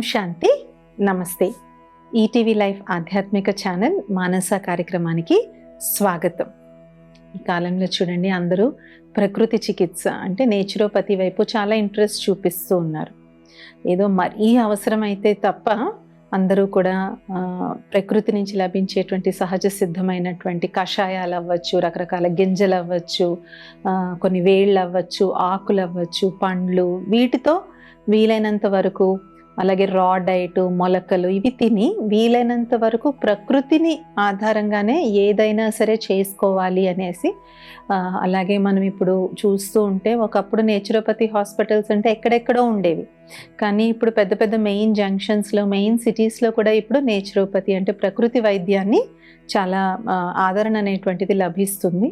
శాంతి. నమస్తే. ETV life ఆధ్యాత్మిక channel మానస కార్యక్రమానికి స్వాగతం. ఈ కాలంలో చూడండి, అందరూ ప్రకృతి చికిత్స అంటే నేచురోపతి వైపు చాలా ఇంట్రెస్ట్ చూపిస్తూ ఉన్నారు. ఏదో మరీ అవసరమైతే తప్ప అందరూ కూడా ప్రకృతి నుంచి లభించేటువంటి సహజ సిద్ధమైనటువంటి కషాయాలు అవ్వచ్చు, రకరకాల గింజలు అవ్వచ్చు, కొన్ని వేళ్ళు అవ్వచ్చు, ఆకులు అవ్వచ్చు, పండ్లు, వీటితో వీలైనంత వరకు, అలాగే రా డైట్, మొలకలు, ఇవి తిని వీలైనంత వరకు ప్రకృతిని ఆధారంగానే ఏదైనా సరే చేసుకోవాలి అనేసి. అలాగే మనం ఇప్పుడు చూస్తూ ఉంటే, ఒకప్పుడు నేచురోపతి హాస్పిటల్స్ అంటే ఎక్కడెక్కడో ఉండేవి, కానీ ఇప్పుడు పెద్ద పెద్ద మెయిన్ జంక్షన్స్లో, మెయిన్ సిటీస్లో కూడా ఇప్పుడు నేచురోపతి అంటే ప్రకృతి వైద్యాన్ని చాలా ఆదరణ అనేటువంటిది లభిస్తుంది.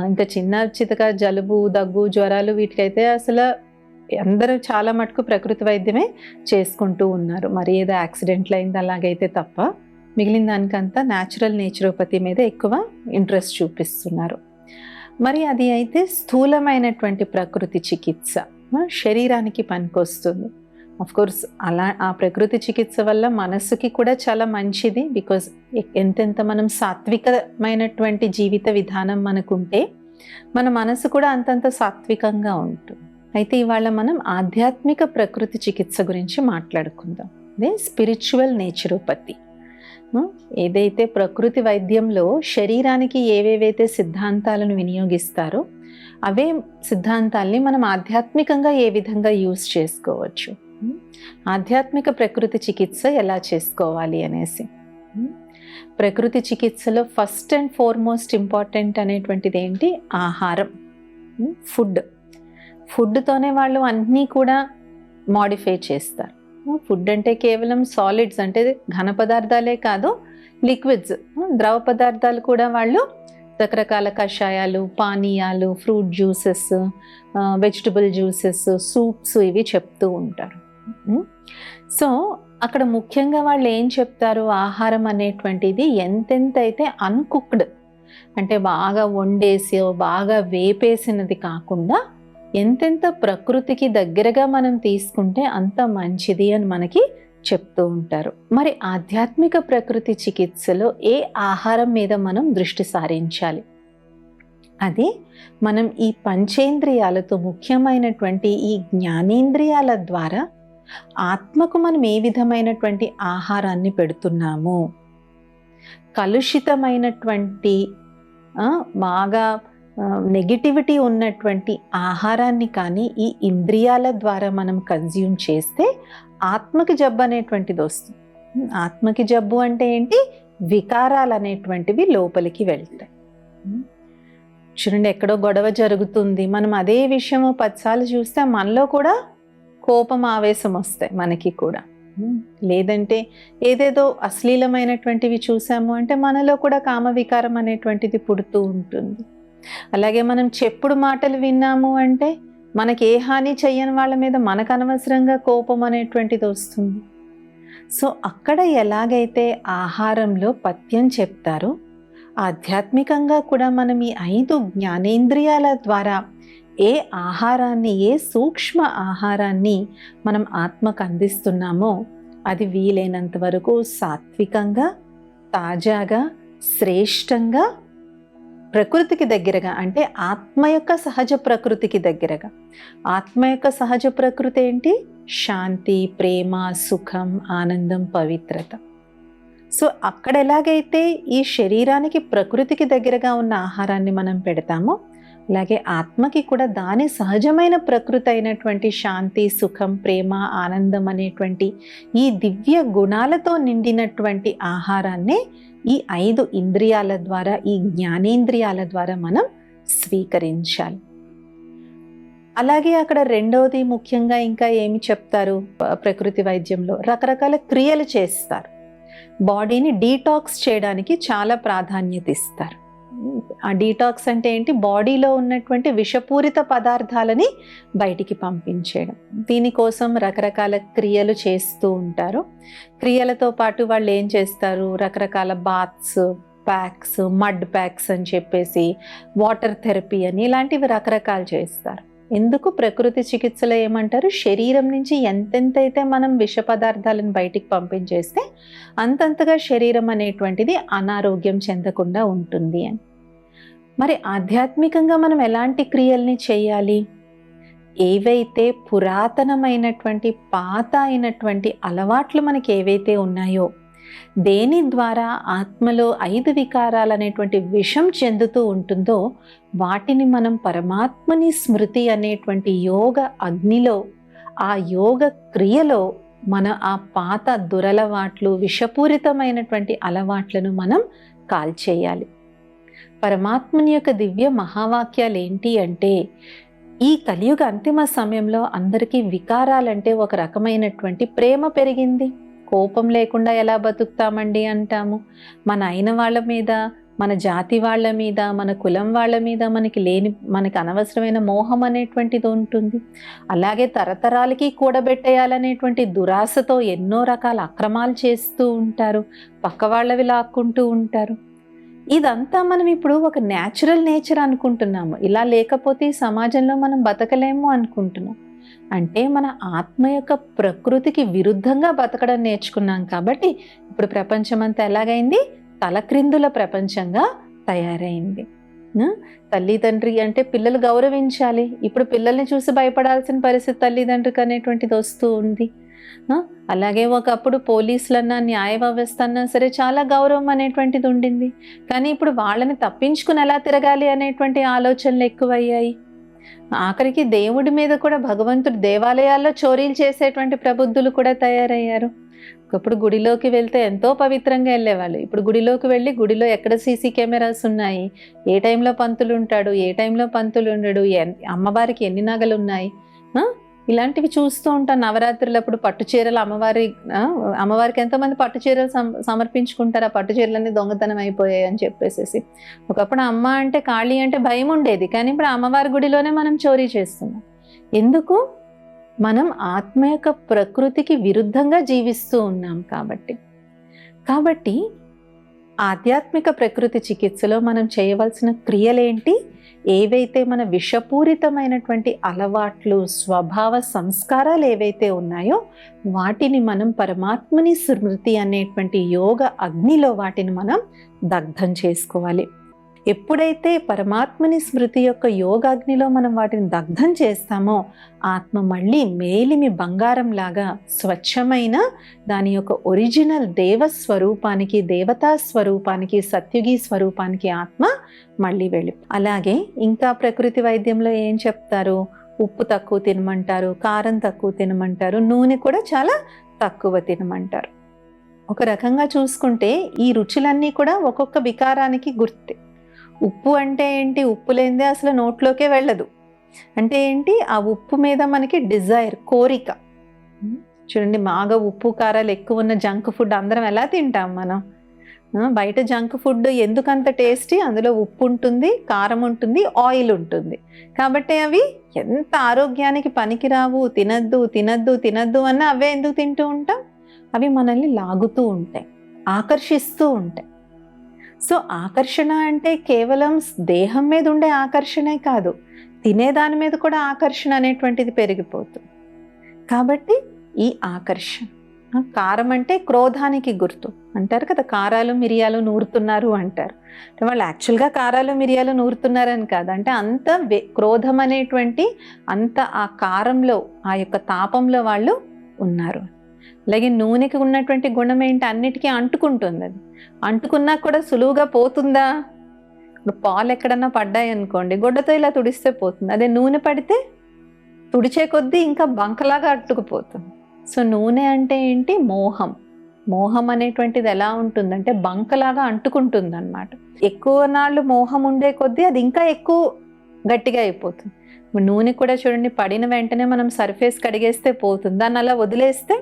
ఇంకా చిన్న చితక జలుబు, దగ్గు, జ్వరాలు, వీటికైతే అసలు అందరూ చాలా మటుకు ప్రకృతి వైద్యమే చేసుకుంటూ ఉన్నారు. మరి ఏదో యాక్సిడెంట్లు అయింది అలాగైతే తప్ప మిగిలిన దానికంతా నేచురోపతి మీద ఎక్కువ ఇంట్రెస్ట్ చూపిస్తున్నారు. మరి అది అయితే స్థూలమైనటువంటి ప్రకృతి చికిత్స శరీరానికి పనికొస్తుంది. కోర్స్ ఆ ప్రకృతి చికిత్స వల్ల మనసుకి కూడా చాలా మంచిది. బికాజ్ ఎంతెంత మనం సాత్వికమైనటువంటి జీవిత విధానం మనకుంటే మన మనసు కూడా అంతంత సాత్వికంగా ఉంటుంది. అయితే ఇవాళ మనం ఆధ్యాత్మిక ప్రకృతి చికిత్స గురించి మాట్లాడుకుందాం. అదే స్పిరిచువల్ నేచురోపతి. ఏదైతే ప్రకృతి వైద్యంలో శరీరానికి ఏవేవైతే సిద్ధాంతాలను వినియోగిస్తారో అవే సిద్ధాంతాల్ని మనం ఆధ్యాత్మికంగా ఏ విధంగా యూజ్ చేసుకోవచ్చు, ఆధ్యాత్మిక ప్రకృతి చికిత్స ఎలా చేసుకోవాలి అనేసి. ప్రకృతి చికిత్సలో ఫస్ట్ అండ్ ఫార్మోస్ట్ ఇంపార్టెంట్ అనేటువంటిది ఏంటి? ఆహారం, ఫుడ్తోనే వాళ్ళు అన్నీ కూడా మాడిఫై చేస్తారు. ఫుడ్ అంటే కేవలం సాలిడ్స్ అంటే ఘన పదార్థాలే కాదు, లిక్విడ్స్, ద్రవ పదార్థాలు కూడా వాళ్ళు రకరకాల కషాయాలు, పానీయాలు, fruit juices, vegetable juices, soups, ఇవి చెప్తూ ఉంటారు. సో అక్కడ ముఖ్యంగా వాళ్ళు ఏం చెప్తారు? ఆహారం అనేటువంటిది ఎంతెంత అయితే అన్కుక్డ్ అంటే బాగా వండేసి బాగా వేపేసినది కాకుండా ఎంతెంత ప్రకృతికి దగ్గరగా మనం తీసుకుంటే అంత మంచిది అని మనకి చెప్తూ ఉంటారు. మరి ఆధ్యాత్మిక ప్రకృతి చికిత్సలో ఏ ఆహారం మీద మనం దృష్టి సారించాలి? అది మనం ఈ పంచేంద్రియాలతో, ముఖ్యమైనటువంటి ఈ జ్ఞానేంద్రియాల ద్వారా ఆత్మకు మనం ఏ విధమైనటువంటి ఆహారాన్ని పెడుతున్నాము. కలుషితమైనటువంటి బాగా నెగిటివిటీ ఉన్నటువంటి ఆహారాన్ని కానీ ఈ ఇంద్రియాల ద్వారా మనం కన్జ్యూమ్ చేస్తే ఆత్మకి జబ్బు అనేటువంటిది వస్తుంది. ఆత్మకి జబ్బు అంటే ఏంటి? వికారాలు అనేటువంటివి లోపలికి వెళ్తాయి. చూడండి, ఎక్కడో గొడవ జరుగుతుంది, మనం అదే విషయము 10 సార్లు చూస్తే మనలో కూడా కోపం, ఆవేశం వస్తాయి మనకి కూడా. లేదంటే ఏదేదో అశ్లీలమైనటువంటివి చూసాము అంటే మనలో కూడా కామ వికారం అనేటువంటిది పుడుతూ ఉంటుంది. అలాగే మనం చెప్పుడు మాటలు విన్నాము అంటే మనకి ఏ హాని చెయ్యని వాళ్ళ మీద మనకు అనవసరంగా కోపం అనేటువంటిది వస్తుంది. సో అక్కడ ఎలాగైతే ఆహారంలో పథ్యం చెప్తారో, ఆధ్యాత్మికంగా కూడా మనం ఈ 5 జ్ఞానేంద్రియాల ద్వారా ఏ ఆహారాన్ని, ఏ సూక్ష్మ ఆహారాన్ని మనం ఆత్మకు అందిస్తున్నామో అది వీలైనంత వరకు సాత్వికంగా, తాజాగా, శ్రేష్టంగా, ప్రకృతికి దగ్గరగా, అంటే ఆత్మ యొక్క సహజ ప్రకృతికి దగ్గరగా. ఆత్మ యొక్క సహజ ప్రకృతి ఏంటి? శాంతి, ప్రేమ, సుఖం, ఆనందం, పవిత్రత. సో అక్కడ ఎలాగైతే ఈ శరీరానికి ప్రకృతికి దగ్గరగా ఉన్న ఆహారాన్ని మనం పెడతామో, అలాగే ఆత్మకి కూడా దాని సహజమైన ప్రకృతి అయినటువంటి శాంతి, సుఖం, ప్రేమ, ఆనందం అనేటువంటి ఈ దివ్య గుణాలతో నిండినటువంటి ఆహారాన్ని ఈ 5 ఇంద్రియాల ద్వారా, ఈ జ్ఞానేంద్రియాల ద్వారా మనం స్వీకరించాలి. అలాగే అక్కడ రెండవది ముఖ్యంగా ఇంకా ఏమి చెప్తారు? ప్రకృతి వైద్యంలో రకరకాల క్రియలు చేస్తారు. బాడీని డీటాక్స్ చేయడానికి చాలా ప్రాధాన్యత ఇస్తారు. ఆ డీటాక్స్ అంటే ఏంటి? బాడీలో ఉన్నటువంటి విషపూరిత పదార్థాలని బయటికి పంపించేయడం. దీనికోసం రకరకాల క్రియలు చేస్తూ ఉంటారు. క్రియలతో పాటు వాళ్ళు ఏం చేస్తారు? రకరకాల బాత్స్, ప్యాక్స్, మడ్ ప్యాక్స్ అని చెప్పేసి, వాటర్ థెరపీ అని, ఇలాంటివి రకరకాలు చేస్తారు. ఎందుకు ప్రకృతి చికిత్సలో ఏమంటారు, శరీరం నుంచి ఎంతెంతైతే మనం విష పదార్థాలను బయటికి పంపించేస్తే అంతంతగా శరీరం అనేటువంటిది అనారోగ్యం చెందకుండా ఉంటుంది అని. మరి ఆధ్యాత్మికంగా మనం ఎలాంటి క్రియల్ని చేయాలి? ఏవైతే పురాతనమైనటువంటి పాత అయినటువంటి అలవాట్లు మనకి ఏవైతే ఉన్నాయో, దేని ద్వారా ఆత్మలో 5 వికారాలు అనేటువంటి విషం చెందుతూ ఉంటుందో వాటిని మనం పరమాత్మని స్మృతి అనేటువంటి యోగ అగ్నిలో, ఆ యోగ క్రియలో మన ఆ పాత దురలవాట్లు, విషపూరితమైనటువంటి అలవాట్లను మనం కాల్చేయాలి. పరమాత్మని యొక్క దివ్య మహావాక్యాలు ఏంటి అంటే, ఈ కలియుగ అంతిమ సమయంలో అందరికీ వికారాలంటే ఒక రకమైనటువంటి ప్రేమ పెరిగింది. కోపం లేకుండా ఎలా బతుకుతామండి అంటాము. మన అయిన వాళ్ళ మీద, మన జాతి వాళ్ళ మీద, మన కులం వాళ్ళ మీద మనకి అనవసరమైన మోహం అనేటువంటిది ఉంటుంది. అలాగే తరతరాలకి కూడబెట్టేయాలనేటువంటి దురాశతో ఎన్నో రకాల అక్రమాలు చేస్తూ ఉంటారు, పక్క వాళ్ళవి లాక్కుంటూ ఉంటారు. ఇదంతా మనం ఇప్పుడు ఒక న్యాచురల్ నేచర్ అనుకుంటున్నాము. ఇలా లేకపోతే ఈ సమాజంలో మనం బతకలేము అనుకుంటున్నాం. అంటే మన ఆత్మ యొక్క ప్రకృతికి విరుద్ధంగా బతకడం నేర్చుకున్నాం కాబట్టి ఇప్పుడు ప్రపంచం అంతా ఎలాగైంది, తలక్రిందుల ప్రపంచంగా తయారైంది. తల్లిదండ్రి అంటే పిల్లలు గౌరవించాలి. ఇప్పుడు పిల్లల్ని చూసి భయపడాల్సిన పరిస్థితి తల్లిదండ్రికి అనేటువంటిది వస్తూ ఉంది. అలాగే ఒకప్పుడు పోలీసులన్నా, న్యాయ వ్యవస్థ అన్నా సరే చాలా గౌరవం అనేటువంటిది ఉండింది. కానీ ఇప్పుడు వాళ్ళని తప్పించుకుని ఎలా తిరగాలి అనేటువంటి ఆలోచనలు ఎక్కువయ్యాయి. ఆఖరికి దేవుడి మీద కూడా భగవంతుడు దేవాలయాల్లో చోరీలు చేసేటువంటి ప్రబుద్ధులు కూడా తయారయ్యారు. ఒకప్పుడు గుడిలోకి వెళ్తే ఎంతో పవిత్రంగా వెళ్ళేవాళ్ళు. ఇప్పుడు గుడిలోకి వెళ్ళి గుడిలో ఎక్కడ సీసీ కెమెరాస్ ఉన్నాయి, ఏ టైంలో పంతులు ఉంటాడు, ఏ టైంలో పంతులు ఉండడు, అమ్మవారికి ఎన్ని నగలు ఉన్నాయి, ఇలాంటివి చూస్తూ ఉంటాను. నవరాత్రులప్పుడు పట్టు చీరలు అమ్మవారికి ఎంతోమంది పట్టు చీరలు సమర్పించుకుంటారు. ఆ పట్టు చీరలన్నీ దొంగతనం అయిపోయాయి అని చెప్పేసి. ఒకప్పుడు అమ్మ అంటే, కాళీ అంటే భయం ఉండేది. కానీ ఇప్పుడు అమ్మవారి గుడిలోనే మనం చోరీ చేస్తున్నాం. ఎందుకు? మనం ఆత్మ యొక్క ప్రకృతికి విరుద్ధంగా జీవిస్తూ ఉన్నాం కాబట్టి ఆధ్యాత్మిక ప్రకృతి చికిత్సలో మనం చేయవలసిన క్రియలేంటి? ఏవైతే మన విషపూరితమైనటువంటి అలవాట్లు, స్వభావ సంస్కారాలు ఏవైతే ఉన్నాయో వాటిని మనం పరమాత్మని స్మృతి అనేటువంటి యోగ అగ్నిలో వాటిని మనం దగ్ధం చేసుకోవాలి. ఎప్పుడైతే పరమాత్మని స్మృతి యొక్క యోగాగ్నిలో మనం వాటిని దగ్ధం చేస్తామో ఆత్మ మళ్ళీ మేలిమి బంగారం లాగా స్వచ్ఛమైన దాని యొక్క ఒరిజినల్ దేవస్వరూపానికి, దేవతా స్వరూపానికి, సత్యుగి స్వరూపానికి ఆత్మ మళ్ళీ వెళ్ళి. అలాగే ఇంకా ప్రకృతి వైద్యంలో ఏం చెప్తారు? ఉప్పు తక్కువ తినమంటారు, కారం తక్కువ తినమంటారు, నూనె కూడా చాలా తక్కువ తినమంటారు. ఒక రకంగా చూసుకుంటే ఈ రుచులన్నీ కూడా ఒక్కొక్క వికారానికి గుర్తే. ఉప్పు అంటే ఏంటి? ఉప్పు లేనిదే అసలు నోట్లోకే వెళ్ళదు. అంటే ఏంటి? ఆ ఉప్పు మీద మనకి డిజైర్, కోరిక. చూడండి, బాగా ఉప్పు కారాలు ఎక్కువ ఉన్న జంక్ ఫుడ్ అందరం ఎలా తింటాం మనం? బయట జంక్ ఫుడ్ ఎందుకంత టేస్టీ? అందులో ఉప్పు ఉంటుంది, కారం ఉంటుంది, ఆయిల్ ఉంటుంది. కాబట్టి అవి ఎంత ఆరోగ్యానికి పనికిరావు, తినద్దు తినద్దు తినద్దు అన్న అవే ఎందుకు తింటూ ఉంటాం? అవి మనల్ని లాగుతూ ఉంటాయి, ఆకర్షిస్తూ ఉంటాయి. సో ఆకర్షణ అంటే కేవలం దేహం మీద ఉండే ఆకర్షణే కాదు, తినేదాని మీద కూడా ఆకర్షణ అనేటువంటిది పెరిగిపోతుంది. కాబట్టి ఈ ఆకర్షణ. కారం అంటే క్రోధానికి గుర్తు అంటారు కదా, కారాలు మిరియాలు నూరుతున్నారు అంటారు. అంటే వాళ్ళు యాక్చువల్గా కారాలు మిరియాలు నూరుతున్నారని కాదు, అంటే అంత క్రోధం అనేటువంటి అంత ఆ కారంలో, ఆ యొక్క తాపంలో వాళ్ళు ఉన్నారు. అలాగే నూనెకి ఉన్నటువంటి గుణం ఏంటి? అన్నిటికీ అంటుకుంటుంది. అది అంటుకున్నా కూడా సులువుగా పోతుందా? ఇప్పుడు పాలు ఎక్కడన్నా పడ్డాయి అనుకోండి, గుడ్డతో ఇలా తుడిస్తే పోతుంది. అదే నూనె పడితే తుడిచే కొద్దీ ఇంకా బంకలాగా అట్టుకుపోతుంది. సో నూనె అంటే ఏంటి? మోహం. మోహం అనేటువంటిది ఎలా ఉంటుందంటే బంకలాగా అంటుకుంటుంది అనమాట. ఎక్కువ నాళ్ళు మోహం ఉండే కొద్దీ అది ఇంకా ఎక్కువ గట్టిగా అయిపోతుంది. నూనె కూడా చూడండి, పడిన వెంటనే మనం సర్ఫేస్ కడిగేస్తే పోతుంది. దాన్ని అలా వదిలేస్తే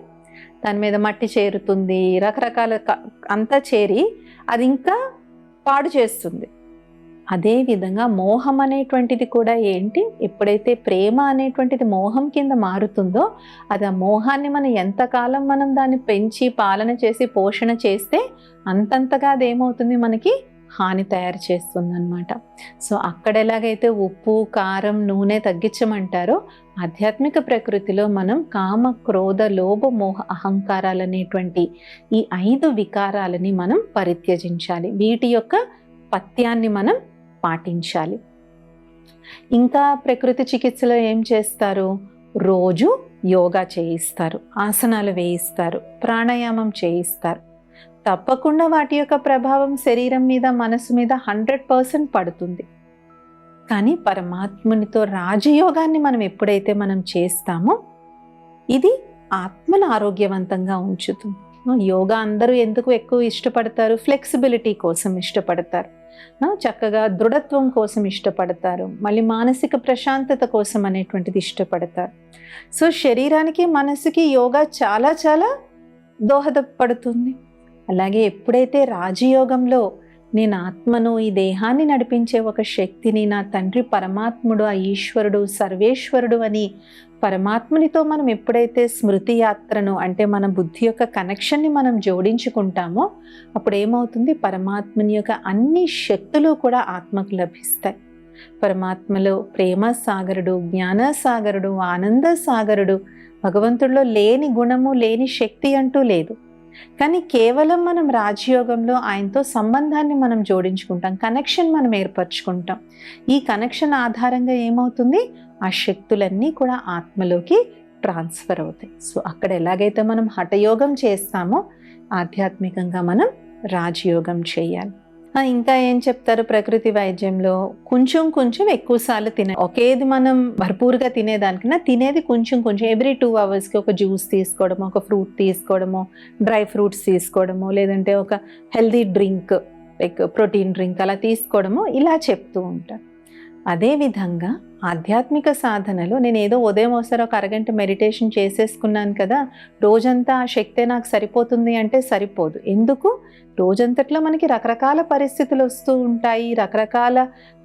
దాని మీద మట్టి చేరుతుంది, రకరకాల అంతా చేరి అది ఇంకా పాడు చేస్తుంది. అదేవిధంగా మోహం అనేటువంటిది కూడా ఏంటి? ఎప్పుడైతే ప్రేమ అనేటువంటిది మోహం కింద మారుతుందో, అది ఆ మోహాన్ని మనం ఎంతకాలం మనం దాన్ని పెంచి పాలన చేసి పోషణ చేస్తే అంతంతగా అదేమవుతుంది? మనకి హాని తయారు చేస్తుందన్నమాట. సో అక్కడ ఎలాగైతే ఉప్పు, కారం, నూనె తగ్గించమంటారో ఆధ్యాత్మిక ప్రకృతిలో మనం కామ, క్రోధ, లోభ, మోహ, అహంకారాలనేటువంటి ఈ 5 వికారాలని మనం పరిత్యజించాలి. వీటి యొక్క పథ్యాన్ని మనం పాటించాలి. ఇంకా ప్రకృతి చికిత్సలో ఏం చేస్తారు? రోజు యోగా చేయిస్తారు, ఆసనాలు వేయిస్తారు, ప్రాణాయామం చేయిస్తారు. తప్పకుండా వాటి యొక్క ప్రభావం శరీరం మీద, మనసు మీద 100% పడుతుంది. కానీ పరమాత్మునితో రాజయోగాన్ని మనం ఎప్పుడైతే మనం చేస్తామో ఇది ఆత్మను ఆరోగ్యవంతంగా ఉంచుతుంది. యోగా అందరూ ఎందుకు ఎక్కువ ఇష్టపడతారు? ఫ్లెక్సిబిలిటీ కోసం ఇష్టపడతారు, చక్కగా దృఢత్వం కోసం ఇష్టపడతారు, మళ్ళీ మానసిక ప్రశాంతత కోసం అనేటువంటిది ఇష్టపడతారు. సో శరీరానికి, మనసుకి యోగా చాలా చాలా దోహదపడుతుంది. అలాగే ఎప్పుడైతే రాజయోగంలో నేను ఆత్మను, ఈ దేహాన్ని నడిపించే ఒక శక్తిని, నా తండ్రి పరమాత్ముడు, ఆ ఈశ్వరుడు, సర్వేశ్వరుడు అని పరమాత్మునితో మనం ఎప్పుడైతే స్మృతి యాత్రను, అంటే మన బుద్ధి యొక్క కనెక్షన్ని మనం జోడించుకుంటామో అప్పుడు ఏమవుతుంది? పరమాత్ముని యొక్క అన్ని శక్తులు కూడా ఆత్మకు లభిస్తాయి. పరమాత్మలో ప్రేమ సాగరుడు, జ్ఞాన సాగరుడు, ఆనంద సాగరుడు, భగవంతుడిలో లేని గుణము, లేని శక్తి అంటూ లేదు. కానీ కేవలం మనం రాజయోగంలో ఆయనతో సంబంధాన్ని మనం జోడించుకుంటాం, కనెక్షన్ మనం ఏర్పరచుకుంటాం. ఈ కనెక్షన్ ఆధారంగా ఏమవుతుంది? ఆ శక్తులన్నీ కూడా ఆత్మలోకి ట్రాన్స్ఫర్ అవుతాయి. సో అక్కడ ఎలాగైతే మనం హఠయోగం చేస్తామో ఆధ్యాత్మికంగా మనం రాజయోగం చేయాలి. ఇంకా ఏం చెప్తారు ప్రకృతి వైద్యంలో? కొంచెం కొంచెం ఎక్కువసార్లు ఒకేది మనం భర్పూర్గా తినేదానికన్నా తినేది కొంచెం కొంచెం, ఎవ్రీ 2 అవర్స్కి ఒక జ్యూస్ తీసుకోవడమో, ఒక ఫ్రూట్ తీసుకోవడమో, డ్రై ఫ్రూట్స్ తీసుకోవడమో, లేదంటే ఒక healthy drink like protein drink అలా తీసుకోవడమో ఇలా చెప్తూ ఉంటారు. అదేవిధంగా ఆధ్యాత్మిక సాధనలో నేను ఏదో ఉదయం ఒకసారి ఒక అరగంట మెడిటేషన్ చేసేసుకున్నాను కదా, రోజంతా ఆ శక్తే నాకు సరిపోతుంది అంటే సరిపోదు. ఎందుకు? రోజంతట్లో మనకి రకరకాల పరిస్థితులు వస్తూ ఉంటాయి, రకరకాల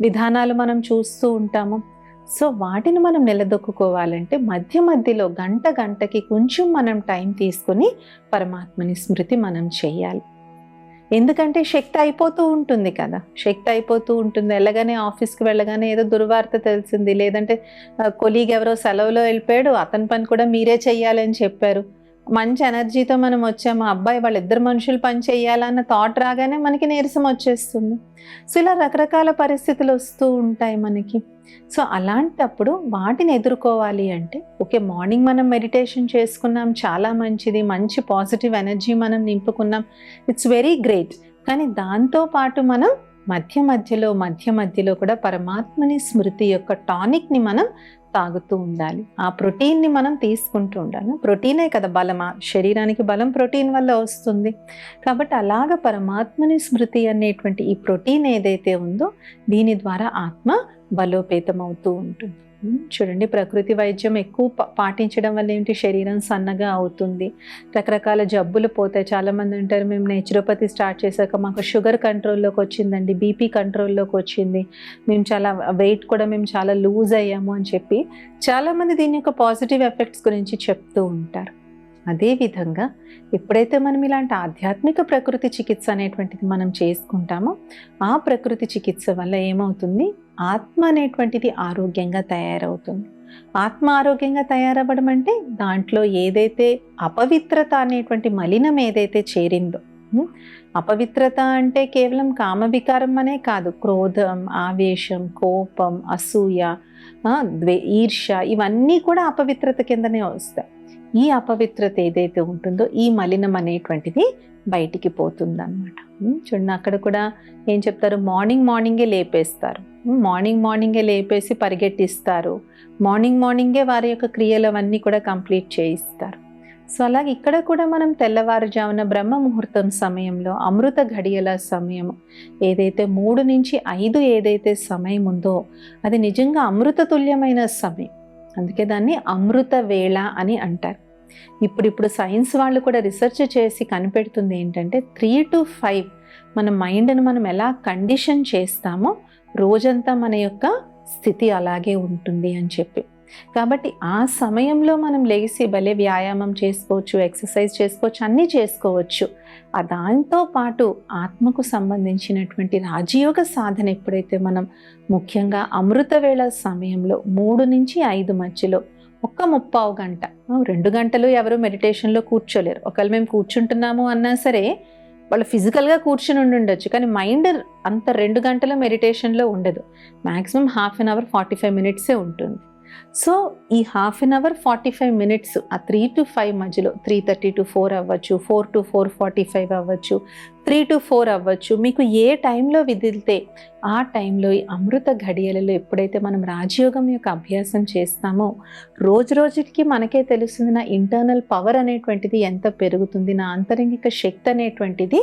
విధానాలు మనం చూస్తూ ఉంటాము. సో వాటిని మనం నిలదొక్కుకోవాలంటే మధ్య మధ్యలో గంటకి కొంచెం మనం టైం తీసుకొని పరమాత్మని స్మృతి మనం చేయాలి. ఎందుకంటే శక్తి అయిపోతూ ఉంటుంది కదా, శక్తి అయిపోతూ ఉంటుంది. వెళ్ళగానే ఆఫీస్కి వెళ్ళగానే ఏదో దుర్వార్త తెలిసింది, లేదంటే కొలీగ్ ఎవరో సెలవులో వెళ్ళిపోయాడు, అతని పని కూడా మీరే చెయ్యాలని చెప్పారు. మంచి ఎనర్జీతో మనం వచ్చాము, అబ్బాయి వాళ్ళిద్దరు మనుషులు పని చేయాలన్న థాట్ రాగానే మనకి నీరసం వచ్చేస్తుంది. సో ఇలా రకరకాల పరిస్థితులు వస్తూ ఉంటాయి మనకి. సో అలాంటప్పుడు వాటిని ఎదుర్కోవాలి అంటే ఓకే, మార్నింగ్ మనం మెడిటేషన్ చేసుకున్నాం, చాలా మంచిది, మంచి పాజిటివ్ ఎనర్జీ మనం నింపుకున్నాం, ఇట్స్ వెరీ గ్రేట్. కానీ దాంతోపాటు మనం మధ్య మధ్యలో కూడా పరమాత్మని స్మృతి యొక్క టానిక్ని మనం తాగుతూ ఉండాలి. ఆ ప్రోటీన్ని మనం తీసుకుంటూ ఉండాలి. ప్రోటీనే కదా బలం, శరీరానికి బలం ప్రోటీన్ వల్ల వస్తుంది. కాబట్టి అలాగ పరమాత్మని స్మృతి అనేటువంటి ఈ ప్రోటీన్ ఏదైతే ఉందో దీని ద్వారా ఆత్మ బలోపేతం అవుతూ ఉంటుంది. చూడండి, ప్రకృతి వైద్యం ఎక్కువ పాటించడం వల్ల ఏంటి? శరీరం సన్నగా అవుతుంది, రకరకాల జబ్బులు పోతాయి. చాలామంది అంటారు మేము నేచురోపతి స్టార్ట్ చేశాక మాకు షుగర్ కంట్రోల్లోకి వచ్చిందండి, బీపీ కంట్రోల్లోకి వచ్చింది, మేము చాలా వెయిట్ కూడా మేము చాలా లూజ్ అయ్యాము అని చెప్పి చాలామంది దీని యొక్క పాజిటివ్ ఎఫెక్ట్స్ గురించి చెప్తూ ఉంటారు. అదేవిధంగా ఎప్పుడైతే మనం ఇలాంటి ఆధ్యాత్మిక ప్రకృతి చికిత్స అనేటువంటిది మనం చేసుకుంటామో ఆ ప్రకృతి చికిత్స వల్ల ఏమవుతుంది? ఆత్మ అనేటువంటిది ఆరోగ్యంగా తయారవుతుంది. ఆత్మ ఆరోగ్యంగా తయారవ్వడం అంటే దాంట్లో ఏదైతే అపవిత్రత అనేటువంటి మలినం ఏదైతే చేరిందో, అపవిత్రత అంటే కేవలం కామవికారం అనే కాదు, క్రోధం, ఆవేశం, కోపం, అసూయ, ఈర్ష్య, ఇవన్నీ కూడా అపవిత్రత కిందనే వస్తాయి. ఈ అపవిత్రత ఏదైతే ఉంటుందో ఈ మలినం అనేటువంటిది బయటికి పోతుందన్నమాట. చూడండి, అక్కడ కూడా ఏం చెప్తారు? మార్నింగే లేపేస్తారు, మార్నింగే లేపేసి పరిగెట్టిస్తారు, మార్నింగే వారి యొక్క క్రియలు అవన్నీ కూడా కంప్లీట్ చేయిస్తారు. సో అలాగే ఇక్కడ కూడా మనం తెల్లవారుజామున బ్రహ్మ ముహూర్తం సమయంలో, అమృత ఘడియల సమయం ఏదైతే 3 నుంచి 5 ఏదైతే సమయం ఉందో అది నిజంగా అమృత తుల్యమైన సమయం. అందుకే దాన్ని అమృత వేళ అని అంటారు. ఇప్పుడు సైన్స్ వాళ్ళు కూడా రీసెర్చ్ చేసి కనిపెడుతుంది ఏంటంటే 3 to 5 మన మైండ్ని మనం ఎలా కండిషన్ చేస్తామో రోజంతా మన యొక్క స్థితి అలాగే ఉంటుంది అని చెప్పి. కాబట్టి ఆ సమయంలో మనం లేచి భలే వ్యాయామం చేసుకోవచ్చు, ఎక్సర్సైజ్ చేసుకోవచ్చు, అన్నీ చేసుకోవచ్చు. దాంతో పాటు ఆత్మకు సంబంధించినటువంటి రాజయోగ సాధన ఎప్పుడైతే మనం ముఖ్యంగా అమృత వేళ సమయంలో 3 నుంచి 5 మధ్యలో ఒక్క 30 గంట, 2 గంటలు ఎవరు మెడిటేషన్లో కూర్చోలేరు. ఒకవేళ మేము కూర్చుంటున్నాము అన్నా సరే వాళ్ళు ఫిజికల్గా కూర్చుని ఉండొచ్చు, కానీ మైండ్ అంత 2 గంటల మెడిటేషన్లో ఉండదు. మ్యాక్సిమం ½ అన్ అవర్ 45 మినిట్సే ఉంటుంది. సో ఈ ½ అన్ అవర్ 45 మినిట్స్ ఆ 3 to 5 మధ్యలో 3:30 to 4 అవ్వచ్చు, 4 to 4:45 అవ్వచ్చు, 3 to 4 అవ్వచ్చు, మీకు ఏ టైంలో విదిలితే ఆ టైంలో ఈ అమృత ఘడియలలో ఎప్పుడైతే మనం రాజయోగం యొక్క అభ్యాసం చేస్తామో రోజు రోజుకి మనకే తెలుస్తుంది నా ఇంటర్నల్ పవర్ అనేటువంటిది ఎంత పెరుగుతుంది, నా ఆంతరంగిక శక్తి అనేటువంటిది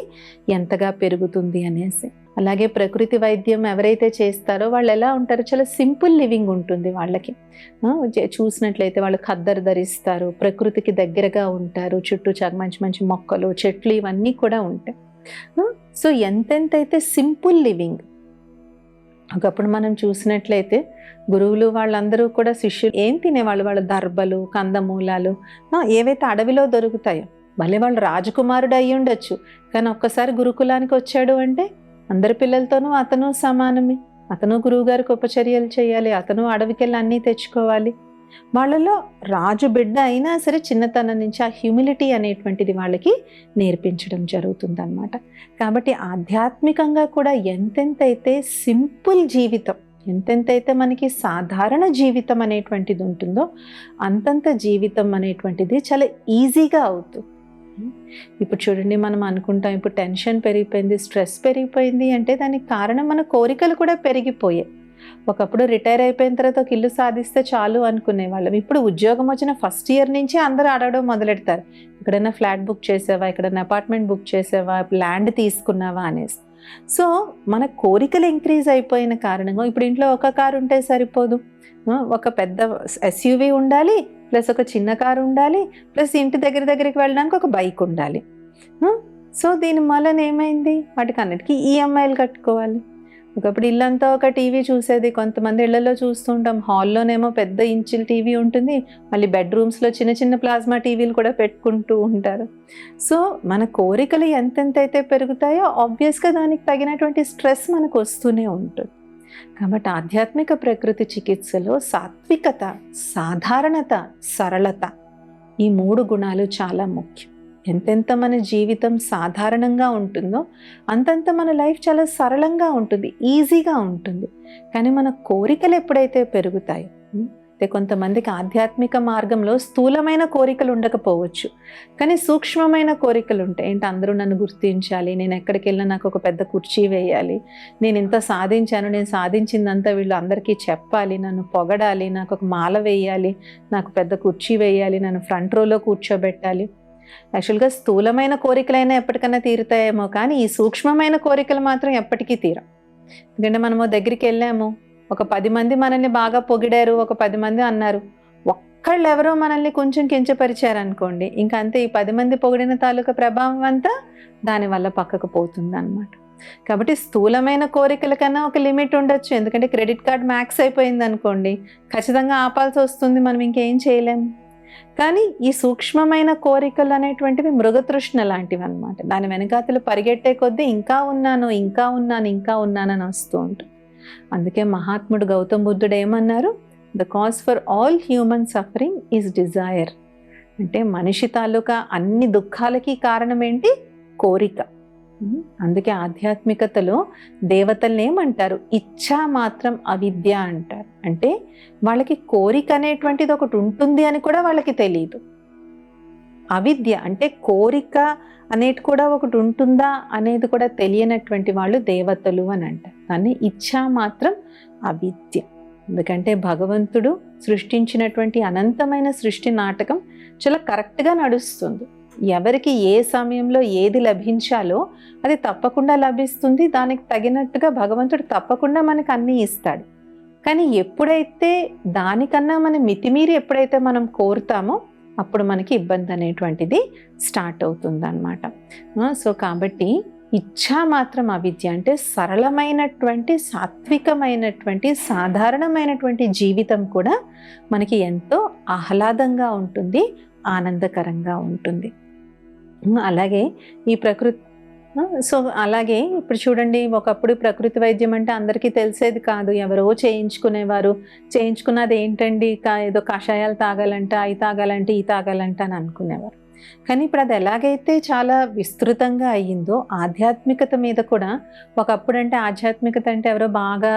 ఎంతగా పెరుగుతుంది అనేసి. అలాగే ప్రకృతి వైద్యం ఎవరైతే చేస్తారో వాళ్ళు ఎలా ఉంటారో చాలా సింపుల్ లివింగ్ ఉంటుంది వాళ్ళకి. చూసినట్లయితే వాళ్ళు ఖద్దరు ధరిస్తారు, ప్రకృతికి దగ్గరగా ఉంటారు, చుట్టూ మంచి మంచి మొక్కలు చెట్లు ఇవన్నీ కూడా ఉంటాయి. సో ఎంతెంతైతే సింపుల్ లివింగ్. ఒకప్పుడు మనం చూసినట్లయితే గురువులు వాళ్ళందరూ కూడా శిష్యులు ఏం తినేవాళ్ళు, వాళ్ళ దర్భలు కందమూలాలు ఏవైతే అడవిలో దొరుకుతాయో. మళ్ళీ వాళ్ళు రాజకుమారుడు అయ్యి ఉండొచ్చు, కానీ ఒక్కసారి గురుకులానికి వచ్చాడు అంటే అందరి పిల్లలతోనూ అతను సమానమే. అతను గురువుగారికి ఉపచర్యలు చేయాలి, అతను అడవికి వెళ్ళి అన్నీ తెచ్చుకోవాలి. వాళ్ళలో రాజు బిడ్డ అయినా సరే చిన్నతనం నుంచి ఆ హ్యూమిలిటీ అనేటువంటిది వాళ్ళకి నేర్పించడం జరుగుతుందన్నమాట. కాబట్టి ఆధ్యాత్మికంగా కూడా ఎంతెంతైతే సింపుల్ జీవితం, ఎంతెంతైతే మనకి సాధారణ జీవితం అనేటువంటిది ఉంటుందో అంతంత జీవితం అనేటువంటిది చాలా ఈజీగా అవుతుంది. ఇప్పుడు చూడండి, మనం అనుకుంటాం ఇప్పుడు టెన్షన్ పెరిగిపోయింది, స్ట్రెస్ పెరిగిపోయింది అంటే దానికి కారణం మన కోరికలు కూడా పెరిగిపోయాయి. ఒకప్పుడు రిటైర్ అయిపోయిన తర్వాత ఒక ఇల్లు సాధిస్తే చాలు అనుకునే వాళ్ళం. ఇప్పుడు ఉద్యోగం వచ్చిన ఫస్ట్ ఇయర్ నుంచి అందరూ అడగడం మొదలెడతారు, ఎక్కడైనా ఫ్లాట్ బుక్ చేసావా, ఎక్కడైనా అపార్ట్మెంట్ బుక్ చేసావా, ల్యాండ్ తీసుకున్నావా అనేసి. సో మన కోరికలు ఇంక్రీజ్ అయిపోయిన కారణంగా ఇప్పుడు ఇంట్లో ఒక కారు ఉంటే సరిపోదు, ఒక పెద్ద ఎస్యూవీ ఉండాలి, ప్లస్ ఒక చిన్న కారు ఉండాలి, ప్లస్ ఇంటి దగ్గరికి వెళ్ళడానికి ఒక బైక్ ఉండాలి. సో దీని వలన ఏమైంది, వాటికి అన్నిటికీ ఈఎంఐలు కట్టుకోవాలి. ఒకప్పుడు ఇల్లంతా ఒక టీవీ చూసేది, కొంతమంది ఇళ్లలో చూస్తుంటాం హాల్లోనేమో పెద్ద ఇంచుల టీవీ ఉంటుంది, మళ్ళీ బెడ్రూమ్స్లో చిన్న చిన్న ప్లాస్మా టీవీలు కూడా పెట్టుకుంటూ ఉంటారు. సో మన కోరికలు ఎంతెంతైతే పెరుగుతాయో ఆబ్వియస్గా దానికి తగినటువంటి స్ట్రెస్ మనకు వస్తూనే ఉంటుంది. కాబట్టి ఆధ్యాత్మిక ప్రకృతి చికిత్సలో సాత్వికత, సాధారణత, సరళత ఈ 3 గుణాలు చాలా ముఖ్యం. ఎంతెంత మన జీవితం సాధారణంగా ఉంటుందో అంతంత మన లైఫ్ చాలా సరళంగా ఉంటుంది, ఈజీగా ఉంటుంది. కానీ మన కోరికలు ఎప్పుడైతే పెరుగుతాయో, అయితే కొంతమందికి ఆధ్యాత్మిక మార్గంలో స్థూలమైన కోరికలు ఉండకపోవచ్చు, కానీ సూక్ష్మమైన కోరికలు ఉంటాయి. ఏంటి, అందరూ నన్ను గుర్తించాలి, నేను ఎక్కడికి వెళ్ళినా నాకు ఒక పెద్ద కుర్చీ వేయాలి, నేను ఇంత సాధించాను, నేను సాధించిందంతా వీళ్ళు అందరికీ చెప్పాలి, నన్ను పొగడాలి, నాకు ఒక మాల వేయాలి, నాకు పెద్ద కుర్చీ వేయాలి, నన్ను ఫ్రంట్ రోలో కూర్చోబెట్టాలి. యాక్చువల్గా స్థూలమైన కోరికలైనా ఎప్పటికైనా తీరుతాయేమో, కానీ ఈ సూక్ష్మమైన కోరికలు మాత్రం ఎప్పటికీ తీరం. ఎందుకంటే మనము దగ్గరికి వెళ్ళాము, ఒక 10 మంది మనల్ని బాగా పొగిడారు, ఒక 10 మంది అన్నారు, ఒక్కళ్ళు ఎవరో మనల్ని కొంచెం కించపరిచారు అనుకోండి, ఇంకా అంతే, ఈ 10 మంది పొగిడిన తాలూకా ప్రభావం అంతా దానివల్ల పక్కకు పోతుంది అన్నమాట. కాబట్టి స్థూలమైన కోరికల కన్నా ఒక లిమిట్ ఉండొచ్చు. ఎందుకంటే క్రెడిట్ కార్డ్ మ్యాక్స్ అయిపోయింది అనుకోండి, ఖచ్చితంగా ఆపాల్సి వస్తుంది, మనం ఇంకేం చేయలేము. కానీ ఈ సూక్ష్మమైన కోరికలు అనేటువంటివి మృగతృష్ణ లాంటివి అన్నమాట. దాని వెనకాతలు పరిగెట్టే కొద్దీ ఇంకా ఉన్నాను, ఇంకా ఉన్నాను, ఇంకా ఉన్నానని వస్తూ ఉంటుంది. అందుకే మహాత్ముడు గౌతమ్ బుద్ధుడు ఏమన్నారు, the cause for all human suffering is desire. అంటే మనిషి తాలూకా అన్ని దుఃఖాలకి కారణం ఏంటి, కోరిక. అందుకే ఆధ్యాత్మికతలో దేవతల్ని ఏమంటారు, ఇచ్ఛా మాత్రం అవిద్య అంటారు. అంటే వాళ్ళకి కోరిక అనేటువంటిది ఒకటి ఉంటుంది అని కూడా వాళ్ళకి తెలియదు. అవిద్య అంటే కోరిక అనేది కూడా ఒకటి ఉంటుందా అనేది కూడా తెలియనటువంటి వాళ్ళు దేవతలు అని అంటారు. కానీ ఇచ్ఛా మాత్రం అవిద్య. ఎందుకంటే భగవంతుడు సృష్టించినటువంటి అనంతమైన సృష్టి నాటకం చాలా కరెక్ట్గా నడుస్తుంది. ఎవరికి ఏ సమయంలో ఏది లభించాలో అది తప్పకుండా లభిస్తుంది. దానికి తగినట్టుగా భగవంతుడు తప్పకుండా మనకు అన్నీ ఇస్తాడు. కానీ ఎప్పుడైతే దానికన్నా మనం మితిమీరి ఎప్పుడైతే మనం కోరుతామో అప్పుడు మనకి ఇబ్బంది అనేటువంటిది స్టార్ట్ అవుతుంది అన్నమాట. సో కాబట్టి ఇచ్చా మాత్రం అవిద్య అంటే సరళమైనటువంటి, సాత్వికమైనటువంటి, సాధారణమైనటువంటి జీవితం కూడా మనకి ఎంతో ఆహ్లాదంగా ఉంటుంది, ఆనందకరంగా ఉంటుంది. అలాగే ఈ ప్రకృతి అలాగే ఇప్పుడు చూడండి, ఒకప్పుడు ప్రకృతి వైద్యం అంటే అందరికీ తెలిసేది కాదు. ఎవరో చేయించుకునేవారు. చేయించుకున్నది ఏంటండి, ఏదో కషాయాలు తాగాలంట, అవి తాగాలంటే ఈ తాగాలంట అని అనుకునేవారు. కానీ ఇప్పుడు అది ఎలాగైతే చాలా విస్తృతంగా అయ్యిందో, ఆధ్యాత్మికత మీద కూడా, ఒకప్పుడు అంటే ఆధ్యాత్మికత అంటే ఎవరో బాగా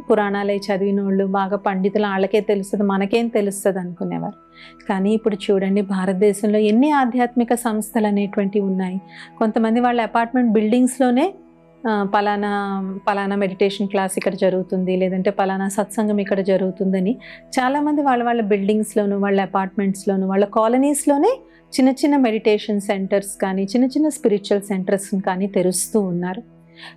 పురాణాలే చదివినోళ్ళు, బాగా పండితులు, వాళ్ళకే తెలుస్తుంది, మనకేం తెలుస్తుంది అనుకునేవారు. కానీ ఇప్పుడు చూడండి, భారతదేశంలో ఎన్ని ఆధ్యాత్మిక సంస్థలు అనేటువంటివి ఉన్నాయి. కొంతమంది వాళ్ళ అపార్ట్మెంట్ బిల్డింగ్స్లోనే పలానా మెడిటేషన్ క్లాస్ ఇక్కడ జరుగుతుంది, లేదంటే పలానా సత్సంగం ఇక్కడ జరుగుతుందని చాలామంది వాళ్ళ బిల్డింగ్స్లోను, వాళ్ళ అపార్ట్మెంట్స్లోను, వాళ్ళ కాలనీస్లోనే చిన్న చిన్న మెడిటేషన్ సెంటర్స్ కానీ, చిన్న చిన్న స్పిరిచువల్ సెంటర్స్ కానీ తెరుస్తూ ఉన్నారు.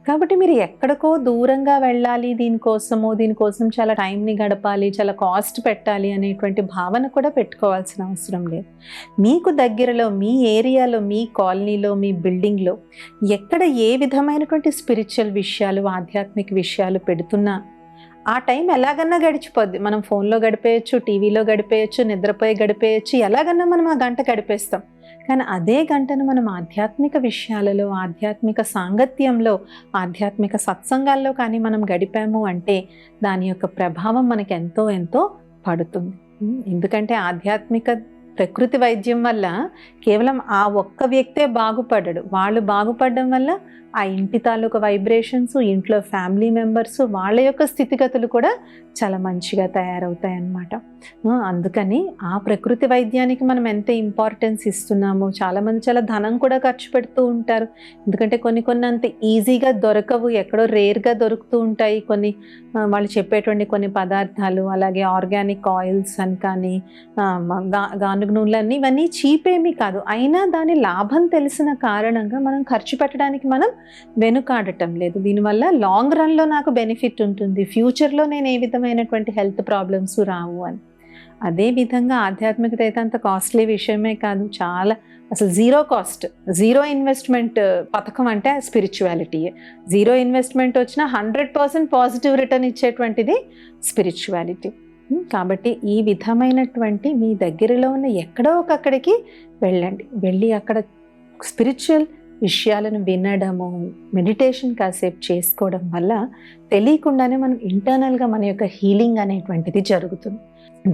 కాబట్టి మీరు ఎక్కడికో దూరంగా వెళ్ళాలి దీనికోసం చాలా టైంని గడపాలి, చాలా కాస్ట్ పెట్టాలి అనేటువంటి భావన కూడా పెట్టుకోవాల్సిన అవసరం లేదు. మీకు దగ్గరలో, మీ ఏరియాలో, మీ కాలనీలో, మీ బిల్డింగ్లో ఎక్కడ ఏ విధమైనటువంటి స్పిరిచువల్ విషయాలు, ఆధ్యాత్మిక విషయాలు పెడుతున్నా ఆ టైం ఎలాగన్నా గడిచిపోద్ది. మనం ఫోన్లో గడిపేయచ్చు, టీవీలో గడిపేయచ్చు, నిద్రపోయి గడిపేయచ్చు, ఎలాగన్నా మనం ఆ గంట గడిపేస్తాం. కానీ అదే గంటను మనం ఆధ్యాత్మిక విషయాలలో, ఆధ్యాత్మిక సాంగత్యంలో, ఆధ్యాత్మిక సత్సంగాల్లో కానీ మనం గడిపాము అంటే దాని యొక్క ప్రభావం మనకి ఎంతో ఎంతో పడుతుంది. ఎందుకంటే ఆధ్యాత్మిక ప్రకృతి వైద్యం వల్ల కేవలం ఆ ఒక్క వ్యక్తే బాగుపడ్డాడు. వాళ్ళు బాగుపడడం వల్ల ఆ ఇంటి తాలూకు వైబ్రేషన్స్, ఇంట్లో ఫ్యామిలీ మెంబర్స్, వాళ్ళ యొక్క స్థితిగతులు కూడా చాలా మంచిగా తయారవుతాయి అన్నమాట. అందుకని ఆ ప్రకృతి వైద్యానికి మనం ఎంత ఇంపార్టెన్స్ ఇస్తున్నామో, చాలామంది చాలా ధనం కూడా ఖర్చు పెడుతూ ఉంటారు. ఎందుకంటే కొన్ని అంత ఈజీగా దొరకవు, ఎక్కడో రేర్గా దొరుకుతూ ఉంటాయి కొన్ని వాళ్ళు చెప్పేటువంటి కొన్ని పదార్థాలు. అలాగే ఆర్గానిక్ ఆయిల్స్ అని కానీ, గానుగ నూనెలన్నీ, ఇవన్నీ చీపేమీ కాదు. అయినా దాని లాభం తెలిసిన కారణంగా మనం ఖర్చు పెట్టడానికి మనం వెనుకాడటం లేదు. దీనివల్ల లాంగ్ రన్లో నాకు బెనిఫిట్ ఉంటుంది, ఫ్యూచర్లో నేను ఏ విధమైనటువంటి హెల్త్ ప్రాబ్లమ్స్ రావు అని. అదేవిధంగా ఆధ్యాత్మికత అయితే అంత కాస్ట్లీ విషయమే కాదు, చాలా అసలు జీరో కాస్ట్, జీరో ఇన్వెస్ట్మెంట్ పథకం అంటే స్పిరిచువాలిటీయే. జీరో ఇన్వెస్ట్మెంట్ వచ్చినా 100% పాజిటివ్ రిటర్న్ ఇచ్చేటువంటిది స్పిరిచువాలిటీ. కాబట్టి ఈ విధమైనటువంటి మీ దగ్గరలో ఉన్న ఎక్కడో ఒకక్కడికి వెళ్ళండి. వెళ్ళి అక్కడ స్పిరిచువల్ విషయాలను వినడము, మెడిటేషన్ కాసేపు చేసుకోవడం వల్ల తెలియకుండానే మనం ఇంటర్నల్గా మన యొక్క హీలింగ్ అనేటువంటిది జరుగుతుంది.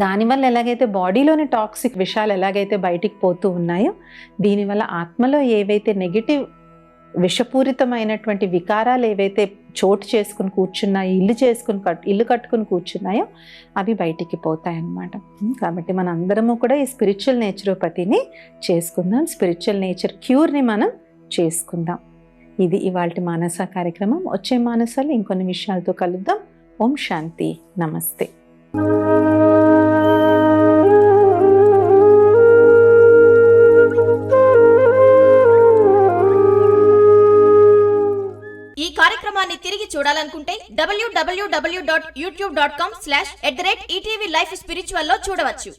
దానివల్ల ఎలాగైతే బాడీలోని టాక్సిక్ విషయాలు ఎలాగైతే బయటికి పోతూ ఉన్నాయో, దీనివల్ల ఆత్మలో ఏవైతే నెగిటివ్ విషపూరితమైనటువంటి వికారాలు ఏవైతే చోటు చేసుకుని కూర్చున్నాయో, ఇల్లు కట్టుకుని కూర్చున్నాయో అవి బయటికి పోతాయన్నమాట. కాబట్టి మన అందరము కూడా ఈ స్పిరిచువల్ నేచురోపతిని చేసుకుందాం, స్పిరిచువల్ నేచర్ క్యూర్ని మనం చేసుకుందాం. ఇది ఇవాల్టి మానస కార్యక్రమం. వచ్చే మానసాలు ఇంకొన్ని విషయాలతో కలుద్దాం. ఓం శాంతి. నమస్తే. ఈ కార్యక్రమాన్ని తిరిగి చూడాలనుకుంటే www.youtube.com/@ETV Life Spiritual లో చూడవచ్చు.